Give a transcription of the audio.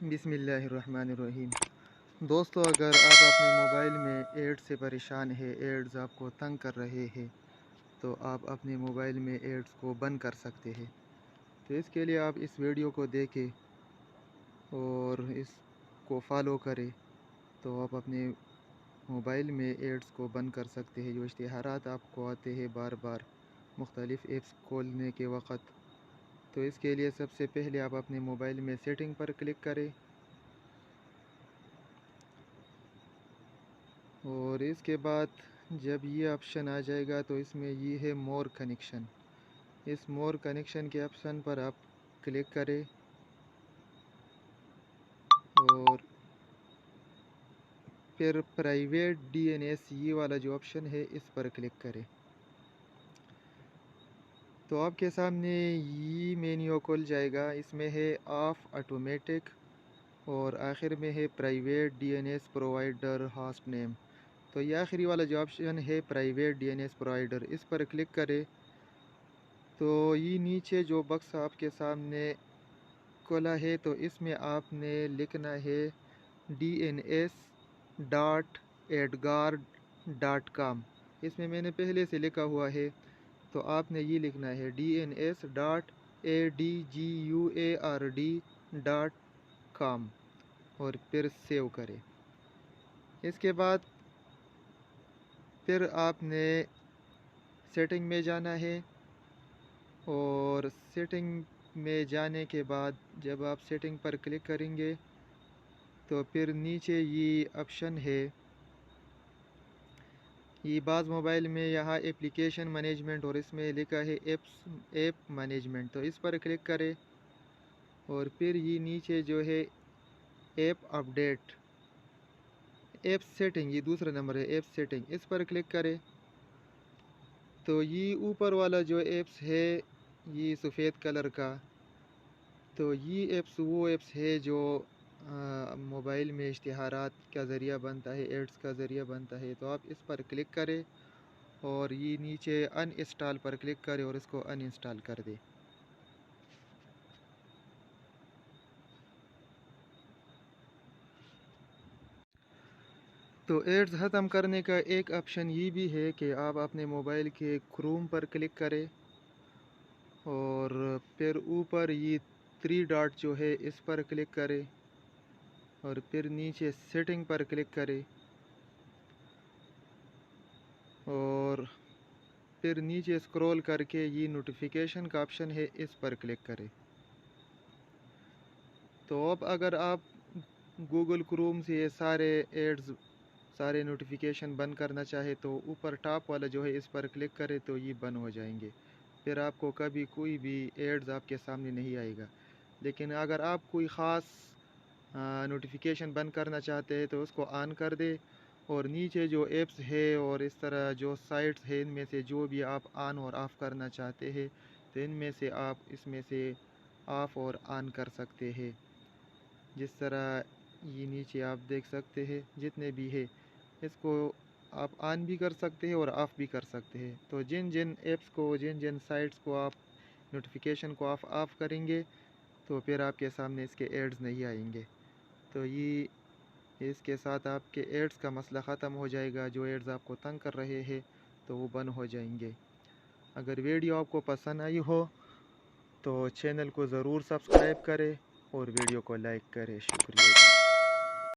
बिस्मिल्लाहिर्रहमानिर्रहीम। दोस्तों, अगर आप अपने मोबाइल में एड्स से परेशान है, एड्स आपको तंग कर रहे हैं, तो आप अपने मोबाइल में एड्स को बंद कर सकते हैं। तो इसके लिए आप इस वीडियो को देखें और इसको फॉलो करें, तो आप अपने मोबाइल में एड्स को बंद कर सकते हैं। जो इश्तिहारात आपको आते हैं बार बार मुख्तलिफ़ ऐप्स खोलने के वक़्त, तो इसके लिए सबसे पहले आप अपने मोबाइल में सेटिंग पर क्लिक करें और इसके बाद जब ये ऑप्शन आ जाएगा तो इसमें ये है मोर कनेक्शन। इस मोर कनेक्शन के ऑप्शन पर आप क्लिक करें और फिर प्राइवेट डीएनएस ये वाला जो ऑप्शन है इस पर क्लिक करें। तो आपके सामने ये मेन्यू खुल जाएगा। इसमें है ऑफ ऑटोमेटिक और आखिर में है private DNS provider host name. तो ये आखिरी वाला जो ऑप्शन है प्राइवेट डीएनएस प्रोवाइडर, इस पर क्लिक करें तो ये नीचे जो बक्स आपके सामने खुला है तो इसमें आपने लिखना है dns.adguard.com। इसमें मैंने पहले से लिखा हुआ है, तो आपने ये लिखना है dns.adguard.com और फिर सेव करें। इसके बाद फिर आपने सेटिंग में जाना है और सेटिंग में जाने के बाद जब आप सेटिंग पर क्लिक करेंगे तो फिर नीचे ये ऑप्शन है, ये बाज़ मोबाइल में यहाँ एप्लीकेशन मैनेजमेंट और इसमें लिखा है ऐप मैनेजमेंट। तो इस पर क्लिक करें और फिर ये नीचे जो है ऐप अपडेट, ऐप सेटिंग, ये दूसरा नंबर है ऐप सेटिंग, इस पर क्लिक करें तो ये ऊपर वाला जो ऐप्स है ये सफ़ेद कलर का, तो ये ऐप्स वो ऐप्स है जो मोबाइल में इश्तिहारात का ज़रिया बनता है, एड्स का ज़रिया बनता है। तो आप इस पर क्लिक करें और ये नीचे अनइंस्टॉल पर क्लिक करें और इसको अनइंस्टॉल कर दें। तो एड्स ख़त्म करने का एक ऑप्शन ये भी है कि आप अपने मोबाइल के क्रोम पर क्लिक करें और फिर ऊपर ये 3 डॉट जो है इस पर क्लिक करें और फिर नीचे सेटिंग पर क्लिक करें और फिर नीचे स्क्रॉल करके ये नोटिफिकेशन का ऑप्शन है इस पर क्लिक करें। तो अब अगर आप गूगल क्रोम से ये सारे एड्स, सारे नोटिफिकेशन बंद करना चाहे तो ऊपर टॉप वाला जो है इस पर क्लिक करें तो ये बंद हो जाएंगे। फिर आपको कभी कोई भी एड्स आपके सामने नहीं आएगा। लेकिन अगर आप कोई ख़ास नोटिफिकेशन बंद करना चाहते हैं तो उसको ऑन कर दे और नीचे जो ऐप्स है और इस तरह जो साइट्स है इनमें से जो भी आप ऑन और ऑफ़ करना चाहते हैं तो इनमें से आप इसमें से ऑफ़ और ऑन कर सकते हैं। जिस तरह ये नीचे आप देख सकते हैं जितने भी है इसको आप ऑन भी कर सकते हैं और ऑफ़ भी कर सकते हैं। तो जिन जिन ऐप्स को, जिन जिन साइट्स को आप नोटिफिकेशन को आप ऑफ़ करेंगे तो फिर आपके सामने इसके एड्स नहीं आएंगे। तो ये इसके साथ आपके एड्स का मसला ख़त्म हो जाएगा। जो एड्स आपको तंग कर रहे हैं तो वो बंद हो जाएंगे। अगर वीडियो आपको पसंद आई हो तो चैनल को ज़रूर सब्सक्राइब करें और वीडियो को लाइक करें। शुक्रिया।